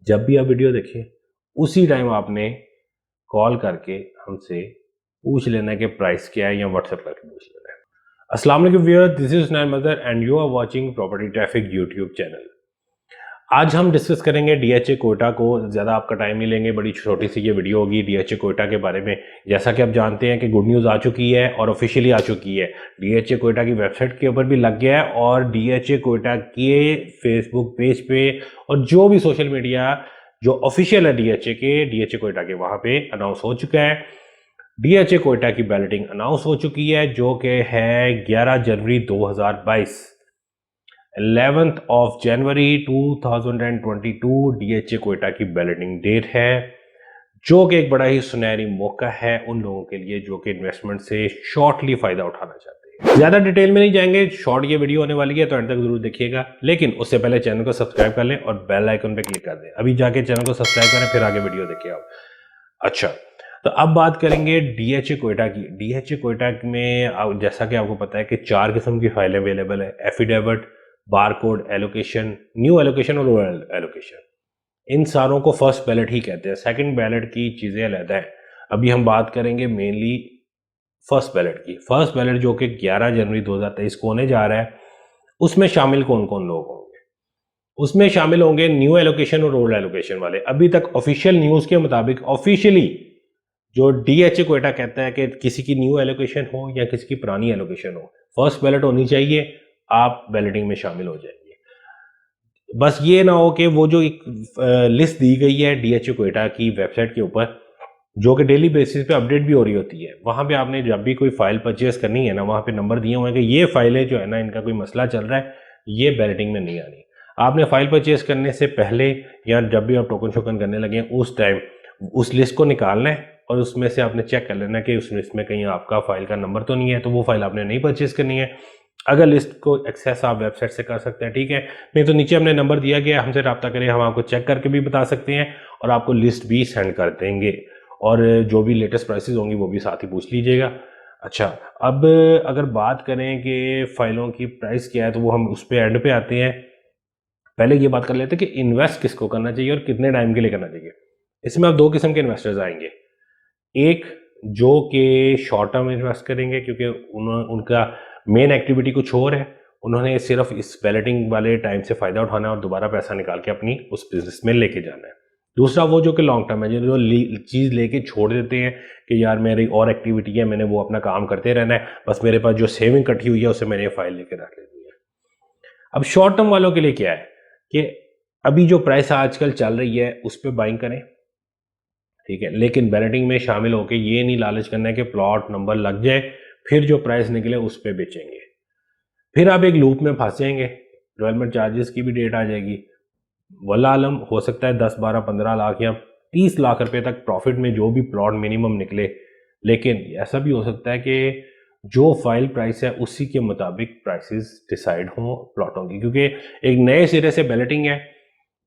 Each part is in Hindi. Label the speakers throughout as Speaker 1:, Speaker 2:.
Speaker 1: जब भी आप वीडियो देखें उसी टाइम आपने कॉल करके हमसे पूछ लेना है कि प्राइस क्या है, या व्हाट्सएप करके पूछ लेना है। अस्सलाम वालेकुम viewers, this is Hussain Madar and you are watching property traffic YouTube channel. आज हम डिस्कस करेंगे डीएचए कोटा को। ज़्यादा आपका टाइम नहीं लेंगे, बड़ी छोटी सी ये वीडियो होगी डीएचए कोटा के बारे में। जैसा कि आप जानते हैं कि गुड न्यूज़ आ चुकी है और ऑफिशियली आ चुकी है। डीएचए कोटा की वेबसाइट के ऊपर भी लग गया है और डीएचए कोटा के फेसबुक पेज पे और जो भी सोशल मीडिया जो ऑफिशियल है डीएचए के, डीएचए कोटा के, वहाँ पे अनाउंस हो चुका है। डीएचए कोटा की बैलेटिंग अनाउंस हो चुकी है जो कि है 11 जनवरी 2022। 11th of January 2022 DHA Quetta की बैलेटिंग डेट है, जो कि एक बड़ा ही सुनहरी मौका है उन लोगों के लिए जो कि इन्वेस्टमेंट से शॉर्टली फायदा उठाना चाहते हैं। ज्यादा डिटेल में नहीं जाएंगे, शॉर्ट ये वीडियो होने वाली है तो एंड तक जरूर देखिएगा, लेकिन उससे पहले चैनल को सब्सक्राइब कर लें और बेल आइकन पे क्लिक कर दें। अभी जाके चैनल को सब्सक्राइब करें, फिर आगे वीडियो देखिए आप। अच्छा, तो अब बात करेंगे डीएचए कोटा की। डीएचए कोटा में जैसा कि आपको पता है कि 4 किस्म की फाइलें अवेलेबल है: affidavit, barcode, allocation, new allocation और ओल्ड एलोकेशन। इन सारों को फर्स्ट बैलेट ही कहते हैं, सेकंड बैलेट की चीज़ें अलग है। अभी हम बात करेंगे मेनली फर्स्ट बैलेट की। फर्स्ट बैलेट जो कि 11 जनवरी 2023 को होने जा रहा है, उसमें शामिल कौन कौन लोग होंगे? उसमें शामिल होंगे न्यू एलोकेशन और ओल्ड एलोकेशन वाले। अभी तक ऑफिशियल न्यूज़ के मुताबिक ऑफिशियली जो डीएचए कोटा कहता है कि किसी की न्यू एलोकेशन हो या किसी की पुरानी एलोकेशन हो, फर्स्ट बैलेट होनी चाहिए, आप बैलेटिंग में शामिल हो जाएंगे। बस ये ना हो कि वो जो एक लिस्ट दी गई है डीएचए कोटा की वेबसाइट के ऊपर, जो कि डेली बेसिस पे अपडेट भी हो रही होती है, वहाँ पे आपने जब भी कोई फाइल परचेज करनी है ना, वहाँ पे नंबर दिए हुए हैं कि ये फाइलें जो है ना, इनका कोई मसला चल रहा है, ये बैलेटिंग में नहीं आनी। आपने फाइल परचेज करने से पहले या जब भी आप टोकन शोकन करने लगे उस टाइम उस लिस्ट को निकालना है और उसमें से आपने चेक कर लेना कि उस लिस्ट में कहीं आपका फाइल का नंबर तो नहीं है, तो वो फाइल आपने नहीं परचेज करनी है। अगर लिस्ट को एक्सेस आप वेबसाइट से कर सकते हैं, ठीक है, नहीं तो नीचे हमने नंबर दिया गया, हमसे रब्ता करें, हम आपको चेक करके भी बता सकते हैं और आपको लिस्ट भी सेंड कर देंगे, और जो भी लेटेस्ट प्राइसेस होंगी वो भी साथ ही पूछ लीजिएगा। अच्छा, अब अगर बात करें कि फाइलों की प्राइस क्या है, तो वो हम उस पर एंड पे आते हैं। पहले ये बात कर लेते हैं कि इन्वेस्ट किसको करना चाहिए और कितने टाइम के लिए करना चाहिए। इसमें आप 2 किस्म के इन्वेस्टर्स आएंगे। एक जो कि शॉर्ट टर्म इन्वेस्ट करेंगे क्योंकि उनका मेन एक्टिविटी कुछ और है, उन्होंने सिर्फ इस बैलेटिंग वाले टाइम से फ़ायदा उठाना है और दोबारा पैसा निकाल के अपनी उस बिज़नेस में लेके जाना है। दूसरा वो जो कि लॉन्ग टर्म है, जो चीज़ लेके छोड़ देते हैं कि यार मेरी और एक्टिविटी है, मैंने वो अपना काम करते रहना है, बस मेरे पास जो सेविंग इकट्ठी हुई है उससे मैंने ये फाइल लेके रख लेनी है। अब शॉर्ट टर्म वालों के लिए क्या है कि अभी जो प्राइस आजकल चल रही है उस पर बाइंग करें, ठीक है, लेकिन बैलेटिंग में शामिल होकर ये नहीं लालच करना है कि प्लॉट नंबर लग जाए फिर जो प्राइस निकले उस पर बेचेंगे, फिर आप एक लूप में फंस जाएंगे। डेवलपमेंट चार्जेस की भी डेट आ जाएगी, वल्लाह आलम हो सकता है 10 12 15 लाख या 30 लाख रुपए तक प्रॉफिट में जो भी प्लॉट मिनिमम निकले, लेकिन ऐसा भी हो सकता है कि जो फाइल प्राइस है उसी के मुताबिक प्राइसेस डिसाइड हों प्लॉटों की, क्योंकि एक नए सिरे से बैलेटिंग है,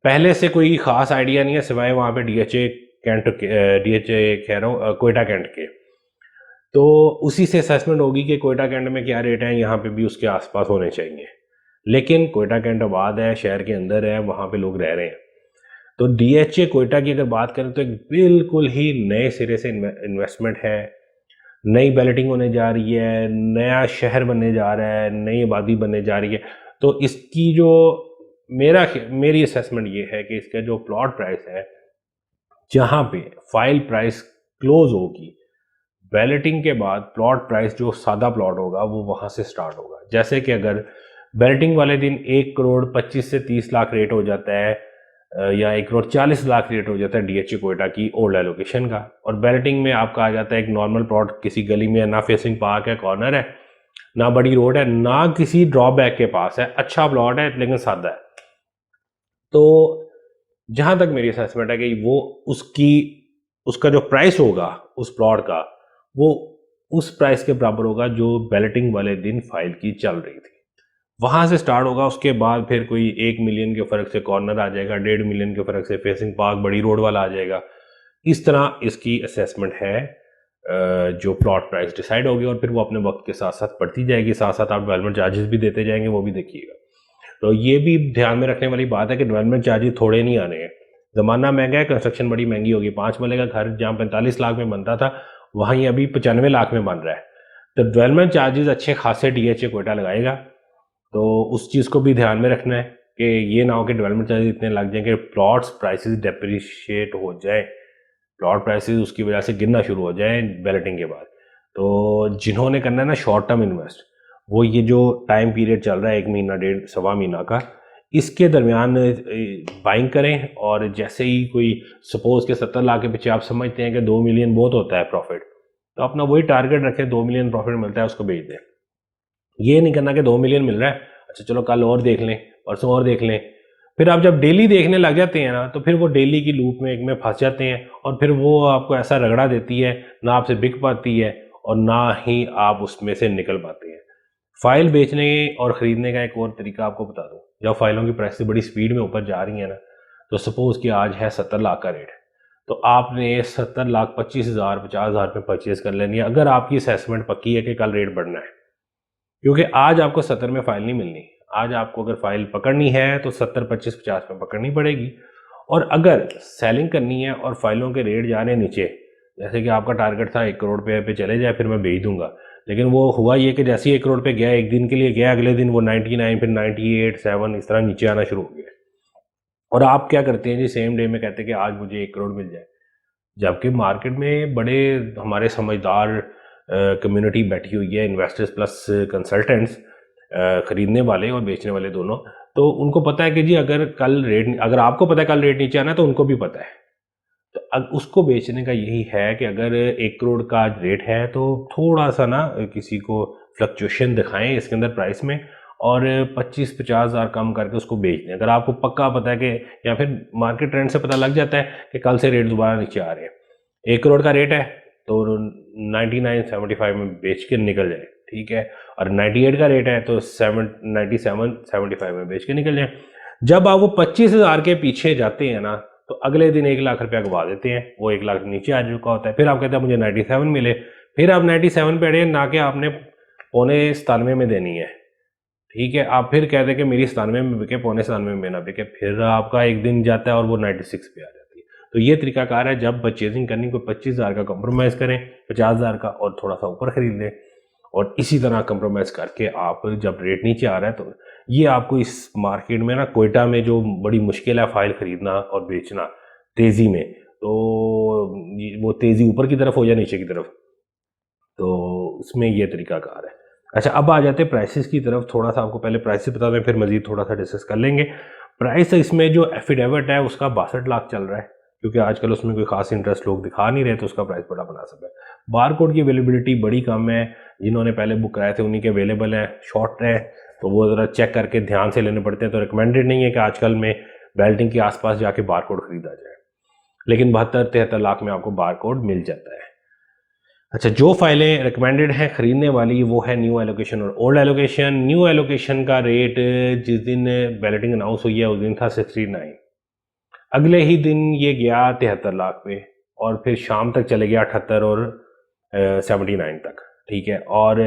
Speaker 1: पहले से कोई खास आइडिया नहीं है सिवाय वहाँ पे डीएचए कैंट डीएचए कह रहा हूँ कोयटा कैंट के, तो उसी से असेसमेंट होगी कि कोयटा कैंट में क्या रेट है, यहाँ पे भी उसके आसपास होने चाहिए। लेकिन कोयटा कैंट आबाद है, शहर के अंदर है, वहाँ पे लोग रह रहे हैं। तो डीएचए कोयटा की अगर बात करें तो एक बिल्कुल ही नए सिरे से इन्वेस्टमेंट है, नई बैलेटिंग होने जा रही है, नया शहर बनने जा रहा है, नई आबादी बनने जा रही है। तो इसकी जो मेरी असेसमेंट ये है कि इसका जो प्लॉट प्राइस है, जहाँ पे फाइल प्राइस क्लोज होगी, बैलेटिंग के बाद प्लॉट प्राइस जो सादा प्लॉट होगा वो वहाँ से स्टार्ट होगा। जैसे कि अगर बैलेटिंग वाले दिन 1 करोड़ 25 से 30 लाख रेट हो जाता है या 1 करोड़ 40 लाख रेट हो जाता है डीएचए कोयटा की ओल्ड एलोकेशन का, और बैलेटिंग में आपका आ जाता है एक नॉर्मल प्लॉट किसी गली में, ना फेसिंग पार्क है, कॉर्नर है, ना बड़ी रोड है, ना किसी ड्रॉबैक के पास है, अच्छा प्लॉट है लेकिन सादा है, तो जहां तक मेरी असेसमेंट है कि वो उसका जो प्राइस होगा उस प्लॉट का, वो उस प्राइस के बराबर होगा जो बैलेटिंग वाले दिन फाइल की चल रही थी, वहां से स्टार्ट होगा। उसके बाद फिर कोई 1 मिलियन के फर्क से कॉर्नर आ जाएगा, 1.5 मिलियन के फर्क से फेसिंग पार्क बड़ी रोड वाला आ जाएगा। इस तरह इसकी असेसमेंट है जो प्लॉट प्राइस डिसाइड होगी, और फिर वो अपने वक्त के साथ साथ बढ़ती जाएगी, साथ साथ आप डेवलपमेंट चार्जेस भी देते जाएंगे, वो भी देखिएगा। तो ये भी ध्यान में रखने वाली बात है कि डेवलपमेंट चार्जेस थोड़े नहीं आने हैं, ज़माना महंगा है, कंस्ट्रक्शन बड़ी महंगी होगी। 5 मरले का घर जहाँ 45 लाख में बनता था, वहीं अभी 95 लाख में बन रहा है। तो डेवलपमेंट चार्जेस अच्छे खासे डीएचए कोयटा लगाएगा, तो उस चीज़ को भी ध्यान में रखना है कि ये ना हो कि डेवलपमेंट चार्जेस इतने लग जाएं कि प्लॉट्स प्राइसेस डेप्रिशिएट हो जाए, प्लॉट प्राइसेस उसकी वजह से गिरना शुरू हो जाए बैलेटिंग के बाद। तो जिन्होंने करना है ना शॉर्ट टर्म इन्वेस्ट, वो ये जो टाइम पीरियड चल रहा है 1 महीना, डेढ़ सवा महीना का, इसके दरमियान बाइंग करें। और जैसे ही कोई सपोज के 70 लाख के पीछे आप समझते हैं कि 2 मिलियन बहुत होता है प्रॉफिट, तो अपना वही टारगेट रखें, 2 मिलियन प्रॉफिट मिलता है उसको बेच दें। ये नहीं करना कि 2 मिलियन मिल रहा है, अच्छा चलो कल और देख लें, परसों और देख लें। फिर आप जब डेली देखने लग जाते हैं ना, तो फिर वो डेली की लूप में एक में फंस जाते हैं, और फिर वो आपको ऐसा रगड़ा देती है, ना आपसे बिक पाती है और ना ही आप उसमें से निकल पाते हैं। फाइल बेचने और ख़रीदने का एक और तरीका आपको बता दूं, जब फाइलों की प्राइस बड़ी स्पीड में ऊपर जा रही है ना, तो सपोज़ कि आज है 70 लाख का रेट, तो आपने 70 लाख 25,000 50,000 में परचेज़ कर लेनी है, अगर आपकी असेसमेंट पक्की है कि कल रेट बढ़ना है। क्योंकि आज आपको 70 में फाइल नहीं मिलनी, आज आपको अगर फाइल पकड़नी है तो 70 25 50 में पकड़नी पड़ेगी। और अगर सेलिंग करनी है और फाइलों के रेट जा रहे हैं नीचे, जैसे कि आपका टारगेट था 1 करोड़ पे चले जाए फिर मैं बेच दूंगा, लेकिन वो हुआ ये कि जैसे ही 1 करोड़ पे गया, एक दिन के लिए गया, अगले दिन वो 99 फिर 98 7 इस तरह नीचे आना शुरू हो गया। और आप क्या करते हैं जी, सेम डे में कहते हैं कि आज मुझे 1 करोड़ मिल जाए, जबकि मार्केट में बड़े हमारे समझदार कम्युनिटी बैठी हुई है, इन्वेस्टर्स प्लस कंसल्टेंट्स, खरीदने वाले और बेचने वाले दोनों। तो उनको पता है कि जी अगर कल रेट, अगर आपको पता है कल रेट नीचे आना है, तो उनको भी पता है। तो अब उसको बेचने का यही है कि अगर 1 करोड़ का रेट है तो थोड़ा सा ना किसी को फ्लक्चुएशन दिखाएं इसके अंदर प्राइस में, और 25-50 हज़ार कम करके उसको बेच दें। अगर आपको पक्का पता है कि, या फिर मार्केट ट्रेंड से पता लग जाता है कि कल से रेट दोबारा नीचे आ रहे हैं, 1 करोड़ का रेट है तो 99.75 में बेच के निकल जाए, ठीक है। और 98 का रेट है तो 97.75 में बेच के निकल जाए। जब आप वो 25,000 के पीछे जाते हैं ना, तो अगले दिन 1 लाख रुपया गवा देते हैं, वो 1 लाख नीचे आ चुका होता है। फिर आप कहते हैं मुझे 97 मिले, फिर आप 97 पे अड़े ना कि आपने 97.95 में देनी है, ठीक है। आप फिर कहते हैं कि मेरी 97 में बिके, 97.95 में ना बिके, फिर आपका एक दिन जाता है और वो 96 पे आ जाती है। तो ये तरीकाकार है, जब परचेजिंग करनी कोई 25,000 का कंप्रोमाइज़ करें 50,000 का और थोड़ा सा ऊपर खरीद लें, और इसी तरह कंप्रोमाइज़ करके आप जब रेट नीचे आ रहा है, तो ये आपको इस मार्केट में ना, कोयटा में जो बड़ी मुश्किल है फाइल खरीदना और बेचना तेज़ी में, तो वो तेज़ी ऊपर की तरफ हो या नीचे की तरफ, तो उसमें ये तरीकाकार है। अच्छा, अब आ जाते हैं प्राइसेस की तरफ। थोड़ा सा आपको पहले प्राइसेस बता दें, फिर मज़ीद थोड़ा सा डिस्कस कर लेंगे। प्राइस इसमें जो एफिडेविट है उसका 62 लाख चल रहा है, क्योंकि आजकल उसमें कोई खास इंटरेस्ट लोग दिखा नहीं रहे, तो उसका प्राइस बड़ा बना सकता है। बार कोड की अवेलेबिलिटी बड़ी कम है, जिन्होंने पहले बुक कराए थे उन्हीं के अवेलेबल हैं, शॉर्ट है तो वो ज़रा चेक करके ध्यान से लेने पड़ते हैं। तो रिकमेंडेड नहीं है कि आजकल में बेल्टिंग के आसपास जाके बार कोड खरीदा जाए, लेकिन 72-73 लाख में आपको बार कोड मिल जाता है। अच्छा, जो फाइलें रिकमेंडेड हैं खरीदने वाली, वो है न्यू एलोकेशन और ओल्ड एलोकेशन। न्यू एलोकेशन का रेट जिस दिन बैलेटिंग अनाउंस हुई है उस दिन था 69, अगले ही दिन ये गया 73 लाख पे, और फिर शाम तक चले गया 78 और 79 तक, ठीक है। और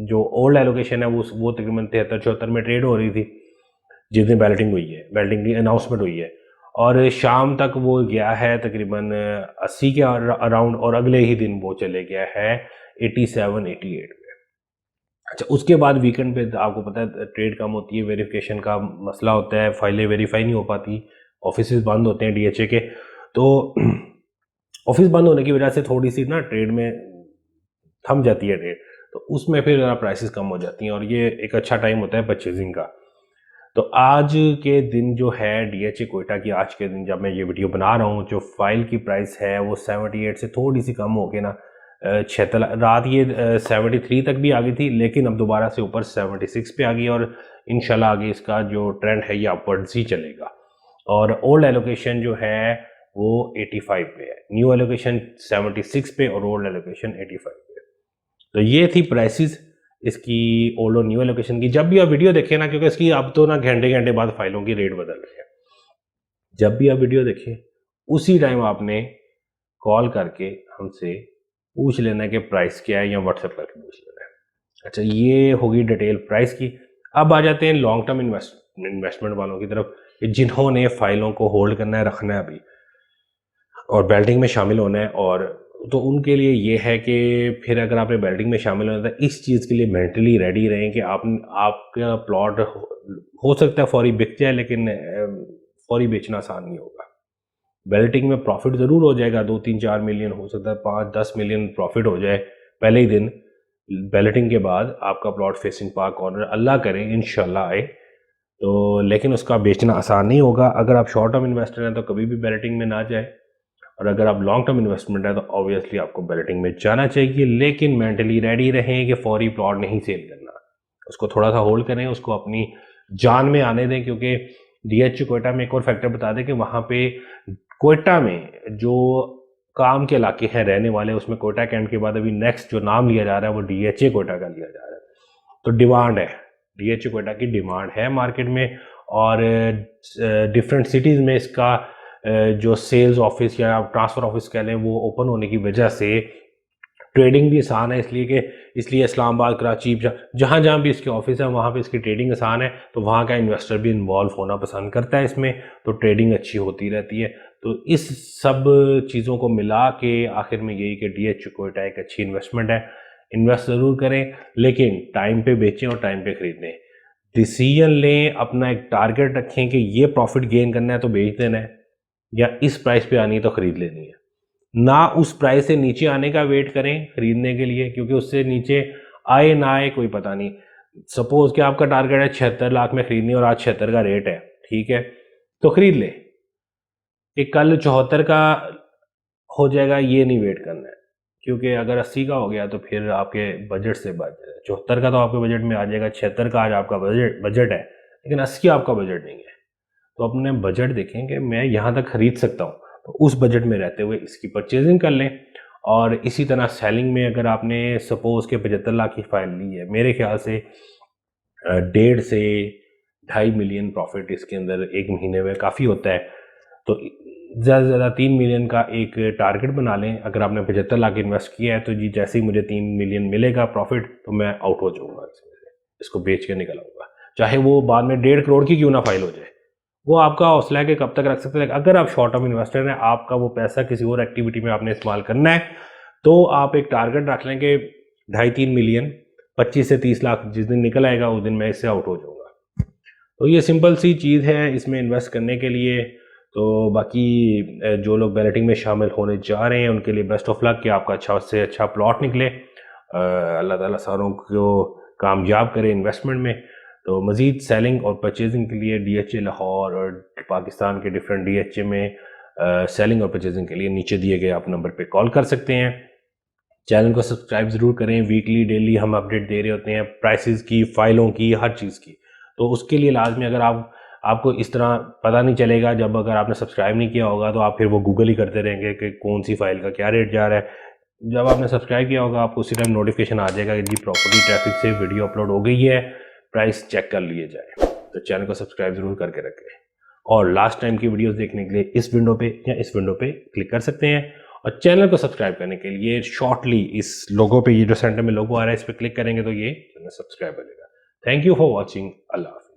Speaker 1: जो ओल्ड एलोकेशन है वो तकरीबन 73-74 में ट्रेड हो रही थी जिस दिन बैलेटिंग हुई है, बैलेटिंग की अनाउंसमेंट हुई है, और शाम तक वो गया है तकरीबन 80 के अराउंड, और अगले ही दिन वो चले गया है 87-88 में। अच्छा, उसके बाद वीकेंड पे आपको पता है ट्रेड कम होती है, वेरिफिकेशन का मसला होता है, फाइलें वेरीफाई नहीं हो पाती, ऑफिस बंद होते हैं डीएचए के, तो ऑफिस बंद होने की वजह से थोड़ी सी ना ट्रेड में थम जाती है ट्रेड, तो उसमें फिर प्राइसेस कम हो जाती हैं, और ये एक अच्छा टाइम होता है परचेजिंग का। तो आज के दिन जो है डीएचए कोयटा की, आज के दिन जब मैं ये वीडियो बना रहा हूँ, जो फाइल की प्राइस है वो 78 से थोड़ी सी कम हो के ना 76, रात ये 73 तक भी आ गई थी, लेकिन अब दोबारा से ऊपर 76 पे आ गई, और इंशाल्लाह आगे इसका जो ट्रेंड है ये अपवर्ड्स ही चलेगा। और ओल्ड एलोकेशन जो है वो 85 पे है, न्यू एलोकेशन 76 पे और ओल्ड एलोकेशन 85 पे। तो ये थी प्राइसेस इसकी ओल्ड और न्यू एलोकेशन की। जब भी आप वीडियो देखें ना, क्योंकि इसकी अब तो ना घंटे घंटे बाद फाइलों की रेट बदल रही है, जब भी आप वीडियो देखें उसी टाइम आपने कॉल करके हमसे पूछ लेना है कि प्राइस क्या है, या व्हाट्सएप करके पूछ लेना है। अच्छा, ये होगी डिटेल प्राइस की। अब आ जाते हैं लॉन्ग टर्म इन्वेस्टमेंट वालों की तरफ। कि जिन्होंने फाइलों को होल्ड करना है, रखना है अभी और बेल्टिंग में शामिल होना है, और तो उनके लिए ये है कि फिर अगर आपने बेल्टिंग में शामिल होना है तो इस चीज़ के लिए मेंटली रेडी रहें कि आपका प्लॉट हो सकता है फौरी बिक जाए, लेकिन फौरी बेचना आसान नहीं होगा। बेल्टिंग में प्रॉफिट ज़रूर हो जाएगा, 2-3-4 मिलियन, हो सकता है 5-10 मिलियन प्रॉफिट हो जाए पहले ही दिन। बेल्टिंग के बाद आपका प्लॉट फेसिंग पार्क कॉर्नर, अल्लाह करे इंशाल्लाह आए तो, लेकिन उसका बेचना आसान नहीं होगा। अगर आप शॉर्ट टर्म इन्वेस्टर हैं तो कभी भी बेल्टिंग में ना जाए, और अगर आप लॉन्ग टर्म इन्वेस्टमेंट है तो ऑब्वियसली आपको बेल्टिंग में जाना चाहिए, लेकिन मेंटली रेडी रहें कि फौरी प्लॉट नहीं सेल करना, उसको थोड़ा सा होल्ड करें, उसको अपनी जान में आने दें। क्योंकि डीएच कोयटा में एक और फैक्टर बता दें कि वहाँ पे कोयटा में जो काम के इलाके हैं रहने वाले, उसमें कोयटा कैंट के बाद अभी नेक्स्ट जो नाम लिया जा रहा है वो डीएचए कोयटा का लिया जा रहा है। तो डिमांड है, डीएचए कोयटा की डिमांड है मार्केट में, और डिफरेंट सिटीज़ में इसका जो सेल्स ऑफिस या ट्रांसफ़र ऑफिस कह लें वो ओपन होने की वजह से ट्रेडिंग भी आसान है, इसलिए इस्लामाबाद, कराची, जहाँ जहाँ भी इसके ऑफिस है वहाँ पे इसकी ट्रेडिंग आसान है, तो वहाँ का इन्वेस्टर भी इन्वॉल्व होना पसंद करता है इसमें, तो ट्रेडिंग अच्छी होती रहती है। तो इस सब चीज़ों को मिला के आखिर में यही कि डीएच कोयटा एक अच्छी इन्वेस्टमेंट है, इन्वेस्ट ज़रूर करें, लेकिन टाइम पे बेचें और टाइम पे ख़रीदें। डिसीजन लें, अपना एक टारगेट रखें कि ये प्रॉफिट गेन करना है तो बेच देना है, या इस प्राइस पे आनी है तो ख़रीद लेनी है। ना उस प्राइस से नीचे आने का वेट करें खरीदने के लिए, क्योंकि उससे नीचे आए ना आए कोई पता नहीं। सपोज कि आपका टारगेट है 76 लाख में खरीदनी और आज 76 का रेट है, ठीक है, तो खरीद ले। कि कल 74 का हो जाएगा ये नहीं वेट करना है, क्योंकि अगर 80 का हो गया तो फिर आपके बजट से बच जाएगा। 74 का तो आपके बजट में आ जाएगा, 76 का आज आपका बजट है, लेकिन 80 आपका बजट नहीं है। तो अपने बजट देखें कि मैं यहाँ तक खरीद सकता हूँ, तो उस बजट में रहते हुए इसकी परचेजिंग कर लें। और इसी तरह सेलिंग में अगर आपने सपोज के 75 लाख की फाइल ली है, मेरे ख्याल से 1.5 से 2.5 मिलियन प्रॉफिट इसके अंदर एक महीने में काफ़ी होता है। तो ज़्यादा से ज़्यादा 3 मिलियन का एक टारगेट बना लें। अगर आपने 75 लाख इन्वेस्ट किया है तो जी जैसे ही मुझे 3 मिलियन मिलेगा प्रॉफिट तो मैं आउट हो जाऊँगा, इसको बेच के निकल आऊँगा, चाहे वो बाद में 1.5 करोड़ की क्यों ना फाइल हो जाए। वो आपका हौसला है कि कब तक रख सकते हैं। अगर आप शॉर्ट टर्म इन्वेस्टर हैं, आपका वो पैसा किसी और एक्टिविटी में आपने इस्तेमाल करना है, तो आप एक टारगेट रख लें कि 2.5-3 मिलियन 25 से 30 लाख जिस दिन निकल आएगा उस दिन मैं इससे आउट हो जाऊँगा। तो ये सिंपल सी चीज़ है इसमें इन्वेस्ट करने के लिए। तो बाकी जो लोग बैलेटिंग में शामिल होने जा रहे हैं उनके लिए बेस्ट ऑफ लक कि आपका अच्छा से अच्छा प्लॉट निकले। अल्लाह ताला सारों को कामयाब करे इन्वेस्टमेंट में। तो मज़ीद सेलिंग और परचेजिंग के लिए डीएचए लाहौर और पाकिस्तान के डिफरेंट डीएचए में सेलिंग और परचेजिंग के लिए नीचे दिए गए आप नंबर पे कॉल कर सकते हैं। चैनल को सब्सक्राइब ज़रूर करें, वीकली डेली हम अपडेट दे रहे होते हैं प्राइसेस की, फ़ाइलों की, हर चीज़ की। तो उसके लिए लाजमी अगर आपको इस तरह पता नहीं चलेगा, जब अगर आपने सब्सक्राइब नहीं किया होगा तो आप फिर वो गूगल ही करते रहेंगे कि कौन सी फ़ाइल का क्या रेट जा रहा है। जब आपने सब्सक्राइब किया होगा आपको उसी टाइम नोटिफिकेशन आ जाएगा कि जी प्रॉपर्टी ट्रैफिक से वीडियो अपलोड हो गई है, प्राइस चेक कर लिए जाए। तो चैनल को सब्सक्राइब ज़रूर करके रखें, और लास्ट टाइम की वीडियोस देखने के लिए इस विंडो पे या इस विंडो पे क्लिक कर सकते हैं। और चैनल को सब्सक्राइब करने के लिए शॉर्टली इस लोगो पे, ये जो सेंटर में लोगो आ रहा है, इस पर क्लिक करेंगे तो ये चैनल सब्सक्राइब हो जाएगा। Thank you for watching. अल्लाह हाफ़िज़।